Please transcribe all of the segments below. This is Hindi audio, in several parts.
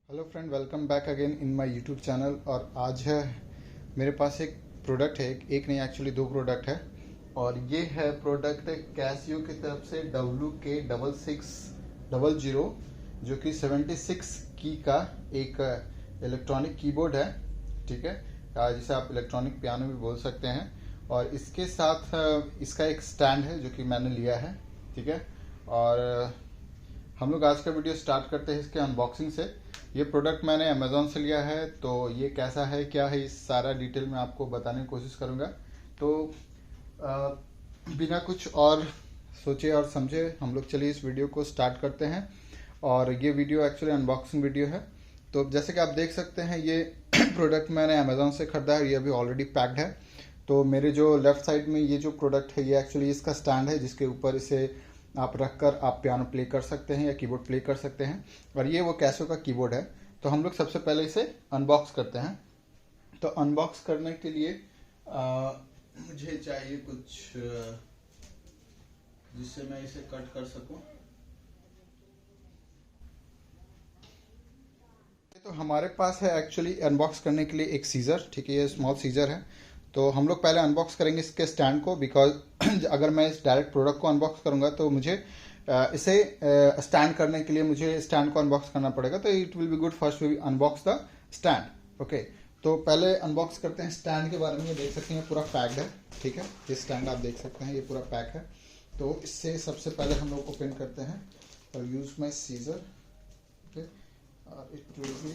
Hello friend, welcome back again in my YouTube channel. और आज है मेरे पास एक प्रोडक्ट है, एक नहीं एक्चुअली दो प्रोडक्ट है। और ये है प्रोडक्ट कैसियो की तरफ से WK6600, जो कि 76 की का एक इलेक्ट्रॉनिक कीबोर्ड है। ठीक है, जिसे आप इलेक्ट्रॉनिक पियानो भी बोल सकते हैं। और इसके साथ इसका एक स्टैंड है जो कि मैंने लिया है। ठीक है, और हम लोग आज का वीडियो स्टार्ट करते हैं इसके अनबॉक्सिंग से। ये प्रोडक्ट मैंने अमेज़ॉन से लिया है, तो ये कैसा है क्या है इस सारा डिटेल में आपको बताने की कोशिश करूँगा। तो बिना कुछ और सोचे और समझे हम लोग चलिए इस वीडियो को स्टार्ट करते हैं। और ये वीडियो एक्चुअली अनबॉक्सिंग वीडियो है। तो जैसे कि आप देख सकते हैं, ये प्रोडक्ट मैंने अमेज़ॉन से ख़रीदा है। ये अभी ऑलरेडी पैक्ड है। तो मेरे जो लेफ़्ट साइड में ये जो प्रोडक्ट है, ये एक्चुअली इसका स्टैंड है जिसके ऊपर इसे आप रखकर आप पियानो प्ले कर सकते हैं या कीबोर्ड प्ले कर सकते हैं। और ये वो कैसियो का कीबोर्ड है। तो हम लोग सबसे पहले इसे अनबॉक्स करते हैं। तो अनबॉक्स करने के लिए मुझे चाहिए कुछ जिससे मैं इसे कट कर सकूं। तो हमारे पास है एक्चुअली अनबॉक्स करने के लिए एक सीजर। ठीक है, ये स्मॉल सीजर है। तो हम लोग पहले अनबॉक्स करेंगे इसके स्टैंड को, बिकॉज अगर मैं इस डायरेक्ट प्रोडक्ट को अनबॉक्स करूंगा तो मुझे इसे स्टैंड करने के लिए मुझे स्टैंड को अनबॉक्स करना पड़ेगा। तो it will be good first we unbox the stand. Okay, तो पहले अनबॉक्स करते हैं स्टैंड के बारे में। ये देख सकते हैं पूरा पैक्ड है। ठीक है, ये स्टैंड आप देख सकते हैं, ये पूरा पैक है। तो इससे सबसे पहले हम लोग ओपन करते हैं और use my scissor. Okay, it will be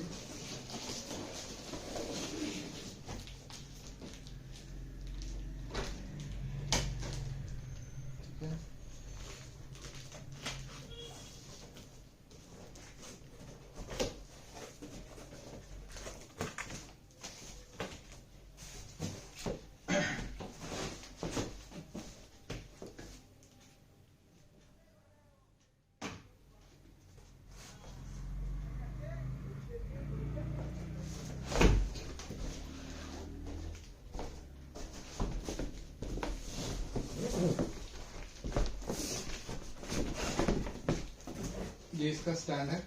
ये इसका स्टैंड है।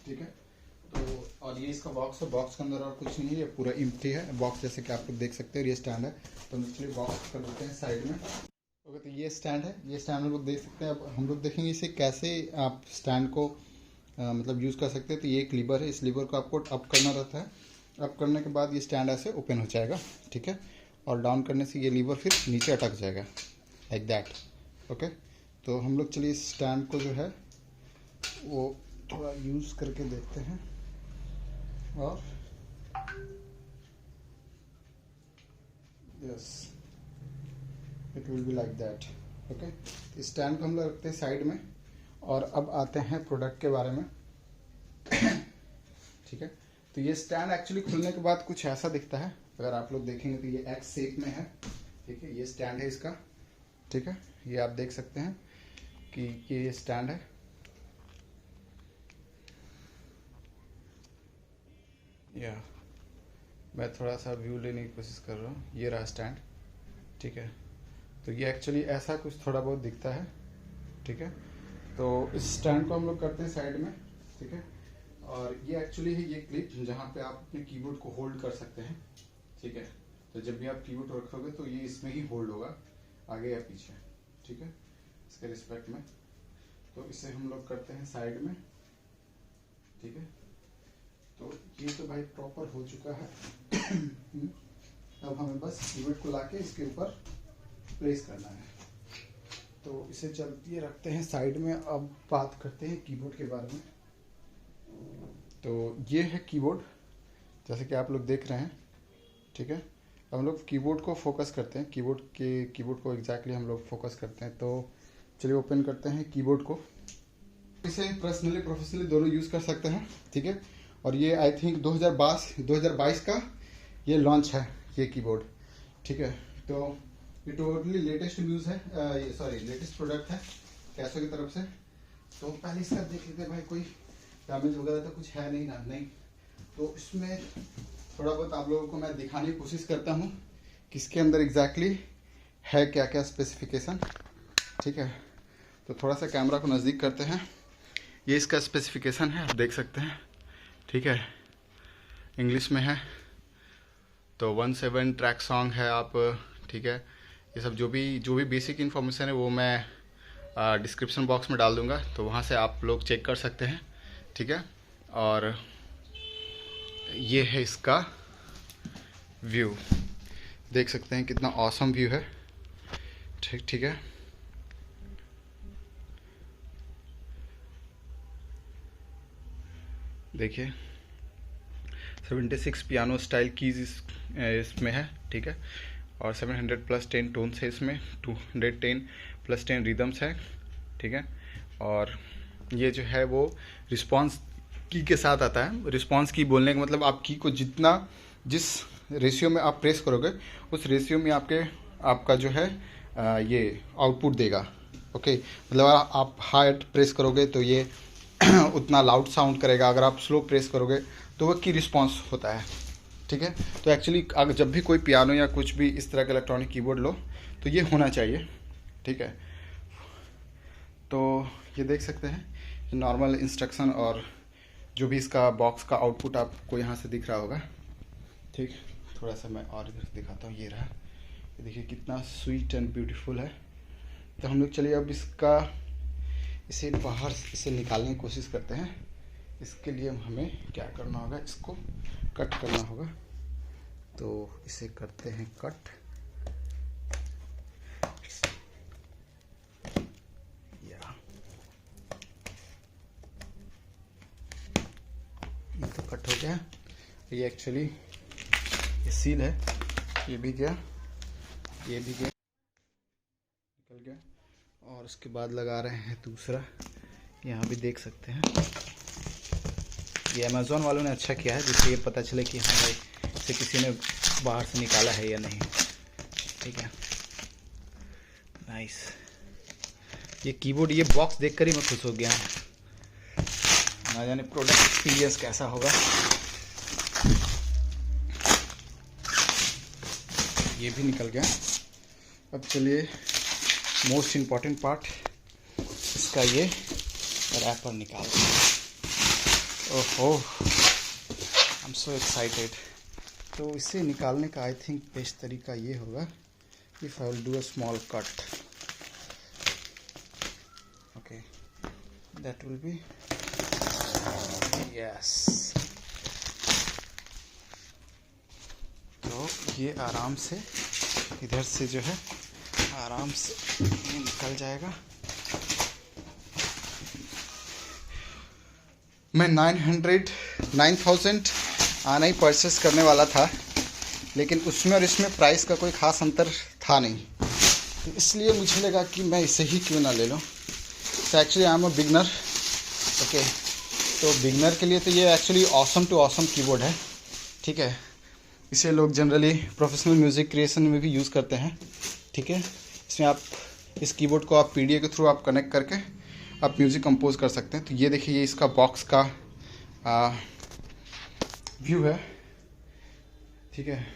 ठीक है, तो और ये इसका बॉक्स है। बॉक्स के अंदर और कुछ नहीं है, ये पूरा एम्प्टी है बॉक्स, जैसे कि आप लोग देख सकते हैं। ये स्टैंड है। तो एक्चुअली बॉक्स कर देते हैं साइड में। ओके, तो ये स्टैंड है। ये स्टैंड हम लोग देख सकते हैं। अब हम लोग देखेंगे इसे कैसे आप स्टैंड को मतलब यूज़ कर सकते हैं। तो ये एक लीवर है, इस लीवर को आपको अप करना रहता है। अप करने के बाद ये स्टैंड ऐसे ओपन हो जाएगा। ठीक है, और डाउन करने से ये लीवर फिर नीचे अटक जाएगा, लाइक दैट। ओके, तो हम लोग चलिए इस स्टैंड को जो है वो थोड़ा यूज़ करके देखते हैं। और yes, it will be like that. Okay, इस स्टैंड को हम लोग रखते हैं साइड में। और अब आते हैं प्रोडक्ट के बारे में। ठीक है, तो ये स्टैंड एक्चुअली खुलने के बाद कुछ ऐसा दिखता है। अगर आप लोग देखेंगे तो ये एक्स शेप में है। ठीक है, ये स्टैंड है इसका। ठीक है, ये आप देख सकते हैं कि ये स्टैंड है। या मैं थोड़ा सा व्यू लेने की कोशिश कर रहा हूँ। ये रहा स्टैंड। ठीक है, तो ये एक्चुअली ऐसा कुछ थोड़ा बहुत दिखता है। ठीक है, तो इस स्टैंड को हम लोग करते हैं साइड में। ठीक है, और ये एक्चुअली है ये क्लिप जहाँ पे आप अपने कीबोर्ड को होल्ड कर सकते हैं। ठीक है, तो जब भी आप कीबोर्ड रखोगे तो ये इसमें ही होल्ड होगा, आगे या पीछे। ठीक है, इसके रिस्पेक्ट में। तो इसे हम लोग करते हैं साइड में। ठीक है, तो ये तो भाई प्रॉपर हो चुका है। अब हमें बस कीबोर्ड को लाके इसके ऊपर प्लेस करना है। तो इसे चलती रखते हैं साइड में। अब बात करते हैं कीबोर्ड के बारे में। तो ये है कीबोर्ड, जैसे कि आप लोग देख रहे हैं। ठीक है, हम लोग कीबोर्ड को फोकस करते हैं। कीबोर्ड को एग्जैक्टली हम लोग फोकस करते हैं। तो चलिए ओपन करते हैं कीबोर्ड को। इसे पर्सनली प्रोफेशनली दोनों यूज़ कर सकते हैं। ठीक है, और ये आई थिंक 2022 का ये लॉन्च है ये कीबोर्ड। ठीक है, तो ये टोटली लेटेस्ट न्यूज़ है, लेटेस्ट प्रोडक्ट है कैसियो की तरफ से। तो पहले इसका देख लेते हैं भाई, कोई डैमेज वगैरह तो कुछ है नहीं ना। नहीं, तो इसमें थोड़ा बहुत आप लोगों को मैं दिखाने की कोशिश करता हूँ कि इसके अंदर एग्जैक्टली है क्या क्या स्पेसिफिकेशन। ठीक है, तो थोड़ा सा कैमरा को नज़दीक करते हैं। ये इसका स्पेसिफिकेशन है, आप देख सकते हैं। ठीक है, इंग्लिश में है। तो 17 ट्रैक सॉन्ग है आप, ठीक है। ये सब जो भी बेसिक इन्फॉर्मेशन है वो मैं डिस्क्रिप्शन बॉक्स में डाल दूंगा, तो वहाँ से आप लोग चेक कर सकते हैं, ठीक है। और ये है इसका व्यू, देख सकते हैं कितना ऑसम व्यू है, ठीक है। देखिए 76 पियानो स्टाइल कीज इसमें है, ठीक है। और 700 प्लस 10 टोन्स है इसमें, 210 प्लस 10 रिदम्स है, ठीक है। और ये जो है वो रिस्पॉन्स की के साथ आता है। रिस्पॉन्स की बोलने का मतलब आप की को जिस रेशियो में आप प्रेस करोगे उस रेशियो में आपका जो है ये आउटपुट देगा। ओके, मतलब आप हार्ड प्रेस करोगे तो ये उतना लाउड साउंड करेगा, अगर आप स्लो प्रेस करोगे तो वो की रिस्पॉन्स होता है, ठीक है। तो एक्चुअली अगर जब भी कोई पियानो या कुछ भी इस तरह का इलेक्ट्रॉनिक कीबोर्ड लो तो ये होना चाहिए, ठीक है। तो ये देख सकते हैं नॉर्मल इंस्ट्रक्शन और जो भी इसका बॉक्स का आउटपुट आपको यहाँ से दिख रहा होगा, ठीक। थोड़ा सा मैं और इधर दिखाता हूँ, ये रहा। ये देखिए कितना स्वीट एंड ब्यूटीफुल है। तो हम लोग चलिए अब इसे बाहर इसे निकालने की कोशिश करते हैं। इसके लिए हमें क्या करना होगा, इसको कट करना होगा। तो इसे करते हैं कट। या ये तो कट हो गया। ये एक्चुअली ये सील है, ये भी गया, ये भी गया, निकल गया। और उसके बाद लगा रहे हैं दूसरा, यहाँ भी देख सकते हैं। ये अमेज़ॉन वालों ने अच्छा किया है जिससे ये पता चले कि हाँ भाई इसे किसी ने बाहर से निकाला है या नहीं, ठीक है। नाइस। ये कीबोर्ड, ये बॉक्स देखकर ही मैं खुश हो गया हूँ, ना जाने प्रोडक्ट एक्सपीरियंस कैसा होगा। ये भी निकल गया। अब चलिए मोस्ट इम्पॉर्टेंट पार्ट, इसका ये रैपर निकालते हैं। ओहो, आई एम सो एक्साइटेड। तो इसे निकालने का आई थिंक बेस्ट तरीका ये होगा, if I will do a small cut. Okay, that will be yes. तो ये आराम से इधर से जो है आराम से ये निकल जाएगा। मैं 9000 आना ही परचेस करने वाला था, लेकिन उसमें और इसमें प्राइस का कोई ख़ास अंतर था नहीं, तो इसलिए मुझे लगा कि मैं इसे ही क्यों ना ले लूँ। तो actually I am a beginner, okay. तो बिगनर के लिए तो ये actually awesome to awesome keyboard है, ठीक है। इसे लोग जनरली प्रोफेशनल म्यूज़िक क्रिएशन में भी यूज़ करते हैं, ठीक है। इसमें आप इस कीबोर्ड को आप पीडीए के थ्रू आप कनेक्ट करके आप म्यूज़िक कंपोज कर सकते हैं। तो ये देखिए, ये इसका बॉक्स का व्यू है, ठीक है।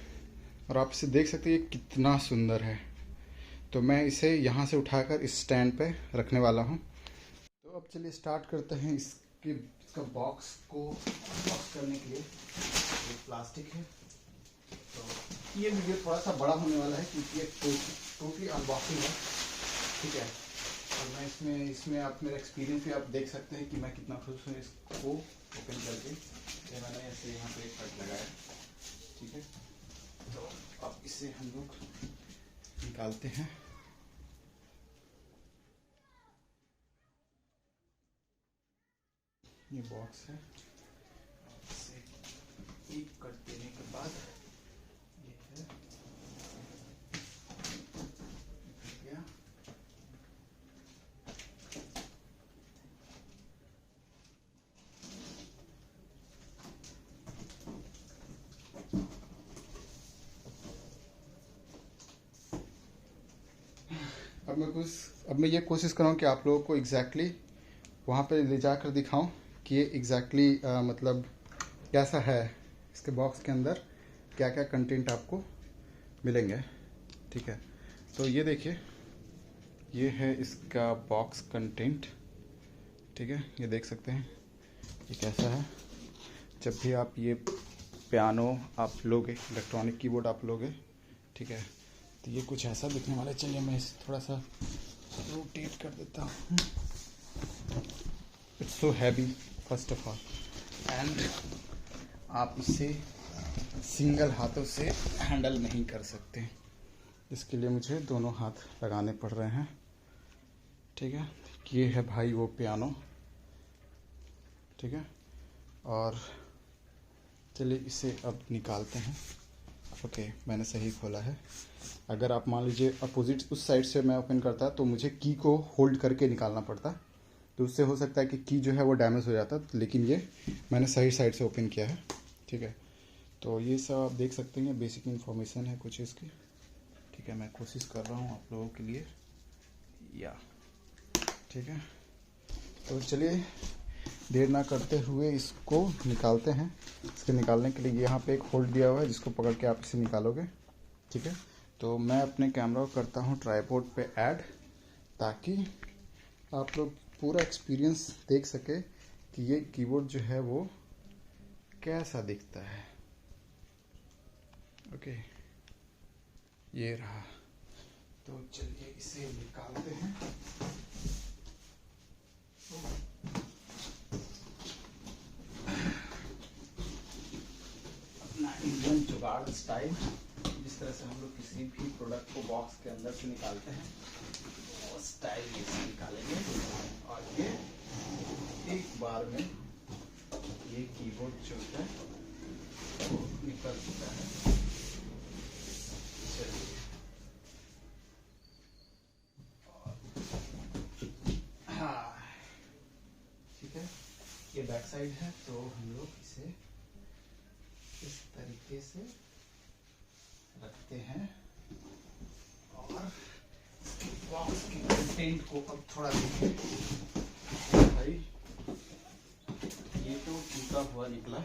और आप इसे देख सकते हैं ये कितना सुंदर है। तो मैं इसे यहाँ से उठाकर इस स्टैंड पे रखने वाला हूँ। तो अब चलिए स्टार्ट करते हैं। इसका बॉक्स को बॉक्स करने के लिए ये प्लास्टिक है, तो ये वीडियो थोड़ा सा बड़ा होने वाला है क्योंकि ये टोटली अनबॉक्सिंग है, ठीक है। और मैं इसमें आप मेरा एक्सपीरियंस भी आप देख सकते हैं कि मैं कितना खुश हूँ इसको ओपन करके। ये मैंने ऐसे यहाँ पे कट लगाया, ठीक है। तो अब इसे हम लोग निकालते हैं। ये बॉक्स है, इसे एक कट देने के बाद ये है गया। अब मैं ये कोशिश कर रहा हूँ कि आप लोगों को एग्जैक्टली वहाँ पे ले जाकर दिखाऊं कि ये एग्जैक्टली मतलब कैसा है, इसके बॉक्स के अंदर क्या क्या कंटेंट आपको मिलेंगे, ठीक है। तो ये देखिए, ये है इसका बॉक्स कंटेंट, ठीक है। ये देख सकते हैं ये कैसा है। जब भी आप ये पियानो आप लोगे, इलेक्ट्रॉनिक कीबोर्ड आप लोगे, ठीक है, तो ये कुछ ऐसा दिखने वाला है। चलिए मैं इसे थोड़ा सा रोटेट कर देता हूँ। It's so heavy first of all, and आप इसे सिंगल हाथों से हैंडल नहीं कर सकते, इसके लिए मुझे दोनों हाथ लगाने पड़ रहे हैं, ठीक है। ये है भाई वो पियानो, ठीक है। और चलिए इसे अब निकालते हैं। ओके, मैंने सही खोला है। अगर आप मान लीजिए अपोजिट उस साइड से मैं ओपन करता तो मुझे की को होल्ड करके निकालना पड़ता, तो उससे हो सकता है कि की जो है वो डैमेज हो जाता, लेकिन ये मैंने सही साइड से ओपन किया है, ठीक है। तो ये सब आप देख सकते हैं, बेसिक इन्फॉर्मेशन है कुछ इसकी, ठीक है। मैं कोशिश कर रहा हूँ आप लोगों के लिए, या ठीक है। तो चलिए देर ना करते हुए इसको निकालते हैं। इसके निकालने के लिए यहाँ पे एक होल्ड दिया हुआ है जिसको पकड़ के आप इसे निकालोगे, ठीक है। तो मैं अपने कैमरा को करता हूँ ट्राइपॉड पे ऐड, ताकि आप लोग पूरा एक्सपीरियंस देख सके कि ये कीबोर्ड जो है वो कैसा दिखता है। ओके, ये रहा। तो चलिए इसे निकालते हैं। अपना इंडियन जुगाड़ स्टाइल, जिस तरह से हम लोग किसी भी प्रोडक्ट को बॉक्स के अंदर से निकालते हैं, वो स्टाइल ये से निकालेंगे। और ये एक बार में ये कीबोर्ड जो है वो निकल चुका है। चलिए, हाँ ठीक है, ये बैक साइड है, तो हम लोग इसे इस तरीके से रखते हैं और बॉक्स के कंटेंट को अब थोड़ा देखें। भाई ये तो टूटा हुआ निकला,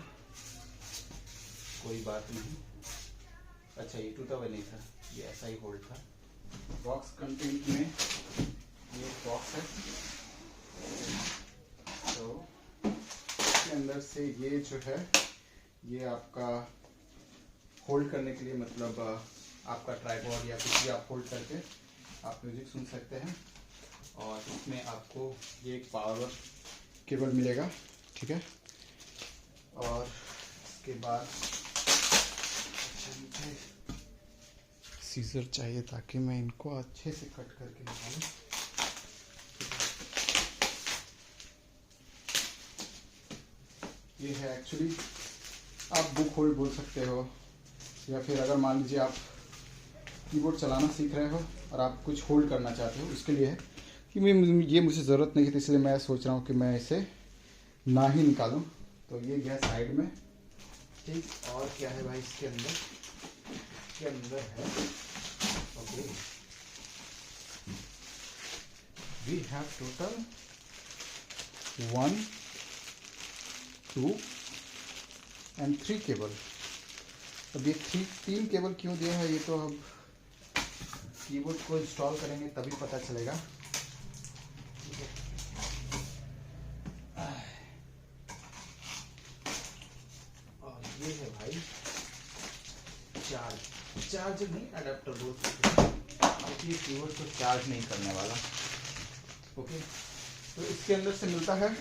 कोई बात नहीं। अच्छा, ये टूटा हुआ नहीं था, ये ऐसा ही होल्ड था। बॉक्स कंटेंट में ये बॉक्स है, तो इसके अंदर से ये जो है ये आपका होल्ड करने के लिए, मतलब आपका ट्राइपॉड या कुछ भी आप होल्ड करके आप म्यूजिक सुन सकते हैं। और इसमें आपको ये एक पावर केबल मिलेगा, ठीक है। और इसके बाद मुझे सीजर चाहिए ताकि मैं इनको अच्छे से कट करके निकालूं। ये है एक्चुअली, आप बुक होल्ड बोल सकते हो, या फिर अगर मान लीजिए आप कीबोर्ड चलाना सीख रहे हो और आप कुछ होल्ड करना चाहते हो, उसके लिए है कि ये मुझे ज़रूरत नहीं थी, इसलिए मैं सोच रहा हूँ कि मैं इसे ना ही निकालूं। तो ये गया साइड में, ठीक। और क्या है भाई इसके अंदर, इसके अंदर है, okay, we have total 1 2 and 3 cable. अब ये 3 केबल क्यों दिया है, ये तो अब कीबोर्ड को इंस्टॉल करेंगे तभी पता चलेगा। और ये है भाई चार्जर नहीं, अडेप्टर बोल सकते हैं, क्योंकि ये कीबोर्ड को चार्ज नहीं करने वाला। ओके, तो इसके अंदर से मिलता है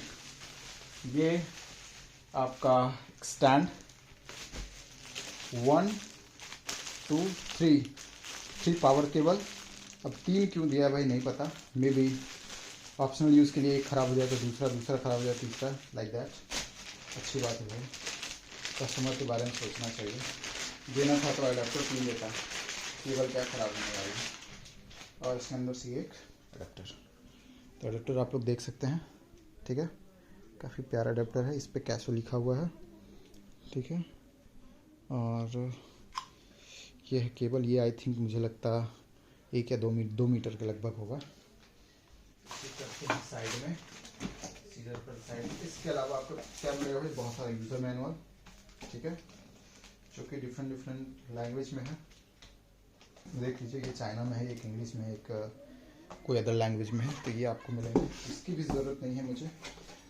ये आपका स्टैंड, 1 2 3 पावर केबल। अब 3 क्यों दिया भाई नहीं पता, मे बी ऑप्शनल यूज़ के लिए एक ख़राब हो जाए तो दूसरा ख़राब हो जाए, तीसरा, लाइक दैट। अच्छी बात है भाई, कस्टमर के बारे में सोचना चाहिए। देना था तो अडेप्टर क्यों देता, केबल क्या ख़राब होने वाली है। और इसके अंदर से एक अडेप्टर, तो अडेप्टर आप लोग देख सकते हैं, ठीक है। काफ़ी प्यारा अडेप्टर है, इस पर कैशो लिखा हुआ है, ठीक है। और ये है केबल, ये आई थिंक मुझे लगता 1 या 2 मीटर के लगभग होगा। करते हैं साइड में, सीजर पर साइड। इसके अलावा आपको क्या मिलेगा भाई, बहुत सारा यूज़र मैनुअल, ठीक है, जो कि डिफरेंट लैंग्वेज में है। देख लीजिए, ये चाइना में है, एक इंग्लिश में, एक कोई अदर लैंग्वेज में है, तो ये आपको मिलेगा। इसकी भी ज़रूरत नहीं है मुझे,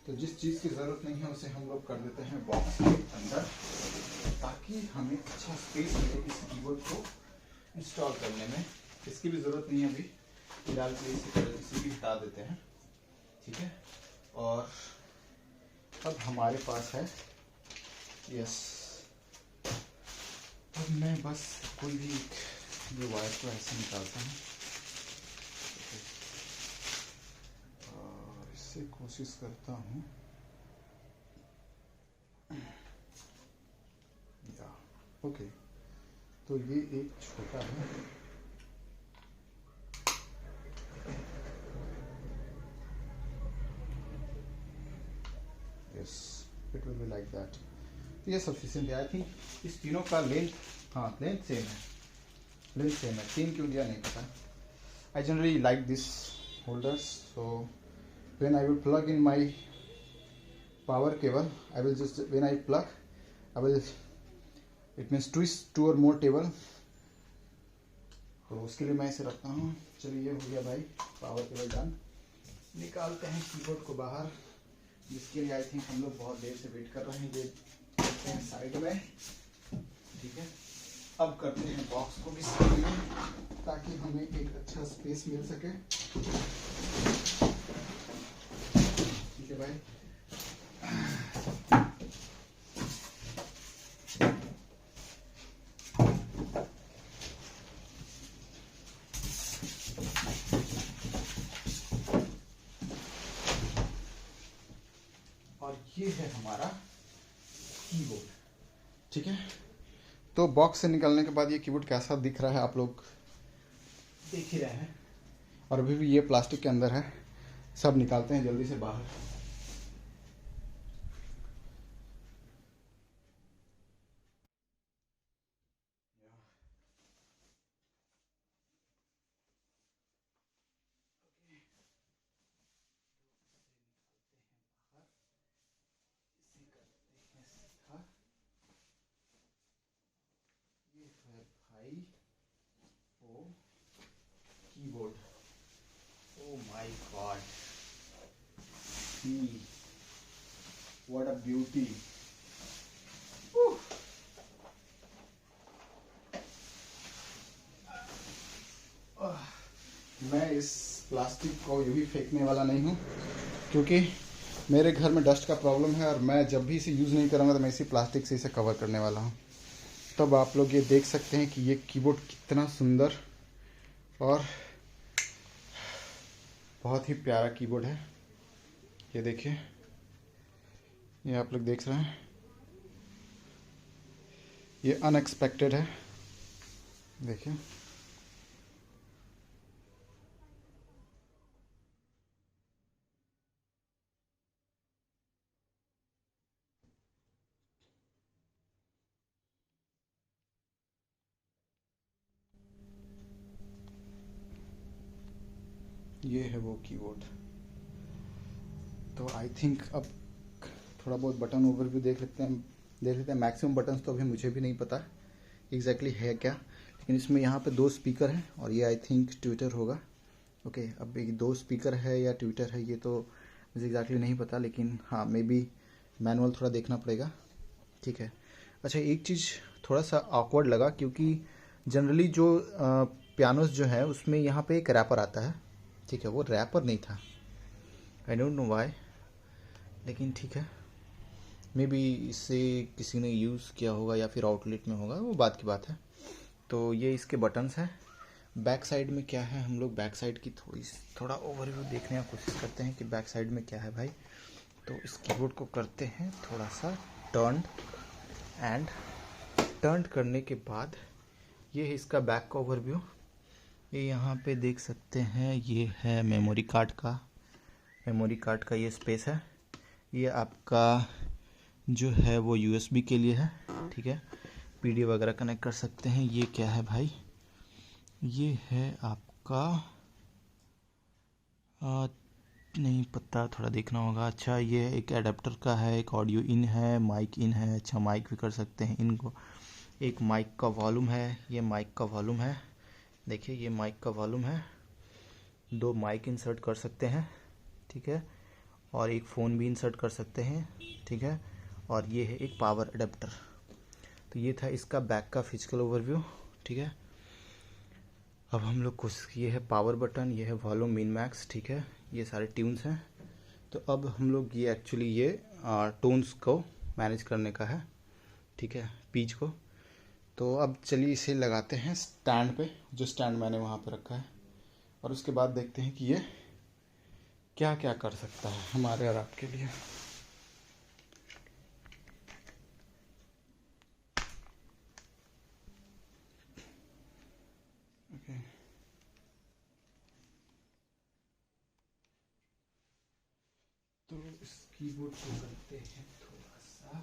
तो जिस चीज़ की ज़रूरत नहीं है उसे हम लोग कर देते हैं बॉक्स के अंदर, ताकि हमें अच्छा स्पेस मिले इस कीबोर्ड को इंस्टॉल करने में। इसकी भी ज़रूरत नहीं है अभी फिलहाल के लिए, इसे भी हटा देते हैं, ठीक है। और अब हमारे पास है, यस, अब मैं बस कोई भी ये वायर को ऐसे निकालता हूँ और इससे कोशिश करता हूँ, या ओके। तो ये एक छोटा है, yes, it will be like that. तो ये सफिशिएंट है। आई थिंक इस तीनों का लेंथ, हाँ लेंथ सेम है, लेंथ सेम है, 3 क्यों दिया नहीं पता। I generally like this holders, so when I will plug in my power cable, I will just when I plug I will, it means twist 2 और मोर टेबल, तो उसके लिए मैं इसे रखता हूँ। चलिए ये हो गया भाई पावर केबल डन। निकालते हैं कीबोर्ड को बाहर, जिसके लिए आई थिंक हम लोग बहुत देर से वेट कर रहे हैं। ये रखते हैं साइड में, ठीक है। अब करते हैं बॉक्स को भी साइड में, ताकि हमें एक अच्छा स्पेस मिल सके, ठीक है भाई। और ये है हमारा कीबोर्ड, ठीक है। तो बॉक्स से निकलने के बाद ये कीबोर्ड कैसा दिख रहा है आप लोग देख ही रहे हैं, और अभी भी ये प्लास्टिक के अंदर है। सब निकालते हैं जल्दी से बाहर। भाई oh keyboard, oh my god, see what a beauty. मैं इस प्लास्टिक को यूं ही फेंकने वाला नहीं हूँ, क्योंकि मेरे घर में डस्ट का प्रॉब्लम है, और मैं जब भी इसे यूज़ नहीं करूँगा तो मैं इसी प्लास्टिक से इसे कवर करने वाला हूँ। तब आप लोग ये देख सकते हैं कि ये कीबोर्ड कितना सुंदर और बहुत ही प्यारा कीबोर्ड है। ये देखिए, ये आप लोग देख रहे हैं, ये अनएक्सपेक्टेड है, देखिए। ये है वो कीबोर्ड। तो आई थिंक अब थोड़ा बहुत बटन ओवरव्यू देख लेते हैं। मैक्सिमम बटन्स तो अभी मुझे भी नहीं पता एग्जैक्टली है क्या, लेकिन इसमें यहाँ पे 2 स्पीकर हैं, और ये आई थिंक ट्विटर होगा। ओके, अब ये 2 स्पीकर है या ट्विटर है ये तो मुझे एग्जैक्टली नहीं पता, लेकिन हाँ मे बी मैनुअल थोड़ा देखना पड़ेगा, ठीक है। अच्छा, एक चीज़ थोड़ा सा ऑकवर्ड लगा, क्योंकि जनरली जो पियानोस जो है उसमें यहाँ पे एक रैपर आता है, ठीक है। वो रैपर नहीं था, आई डोंट नो वाई, लेकिन ठीक है, मे बी इससे किसी ने यूज़ किया होगा या फिर आउटलेट में होगा, वो बात की बात है। तो ये इसके बटन्स हैं। बैक साइड में क्या है, हम लोग बैक साइड की थोड़ा ओवरव्यू देखने की कोशिश करते हैं कि बैक साइड में क्या है भाई। तो इस कीबोर्ड को करते हैं थोड़ा सा टर्न करने के बाद ये है इसका बैक का ओवरव्यू। ये यहाँ पे देख सकते हैं, ये है मेमोरी कार्ड का ये स्पेस है। ये आपका जो है वो यूएसबी के लिए है, ठीक है। पीडी वगैरह कनेक्ट कर सकते हैं। ये क्या है भाई, ये है आपका नहीं पता, थोड़ा देखना होगा। अच्छा, ये एक एडाप्टर का है, एक ऑडियो इन है, माइक इन है। अच्छा, माइक भी कर सकते हैं इनको। एक माइक का वॉल्यूम है, ये माइक का वॉल्यूम है, देखिए ये माइक का वॉल्यूम है। 2 माइक इंसर्ट कर सकते हैं, ठीक है। और एक फ़ोन भी इंसर्ट कर सकते हैं, ठीक है। और ये है एक पावर अडेप्टर। तो ये था इसका बैक का फिजिकल ओवरव्यू, ठीक है। अब हम लोग कुछ, ये है पावर बटन, ये है वॉल्यूम मिन मैक्स, ठीक है। ये सारे ट्यून्स हैं। तो अब हम लोग ये एक्चुअली ये टोन्स को मैनेज करने का है, ठीक है, पिच को। तो अब चलिए इसे लगाते हैं स्टैंड पे, जो स्टैंड मैंने वहाँ पे रखा है, और उसके बाद देखते हैं कि ये क्या क्या कर सकता है हमारे और आपके लिए। ओके, तो इस कीबोर्ड को करते हैं थोड़ा सा,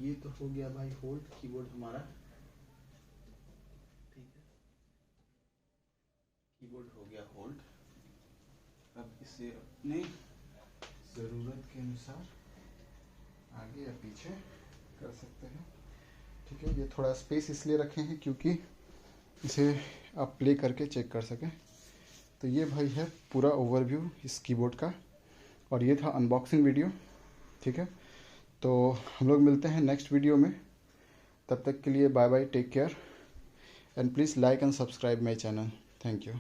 ये तो हो गया भाई होल्ड कीबोर्ड हमारा, ठीक है। कीबोर्ड हो गया होल्ड। अब इसे अपने ज़रूरत के अनुसार आगे या पीछे कर सकते हैं, ठीक है। ये थोड़ा स्पेस इसलिए रखे हैं क्योंकि इसे आप प्ले करके चेक कर सकें। तो ये भाई है पूरा ओवरव्यू इस कीबोर्ड का, और ये था अनबॉक्सिंग वीडियो, ठीक है। तो हम लोग मिलते हैं नेक्स्ट वीडियो में, तब तक के लिए bye bye, take care, and please like and subscribe my channel. Thank you.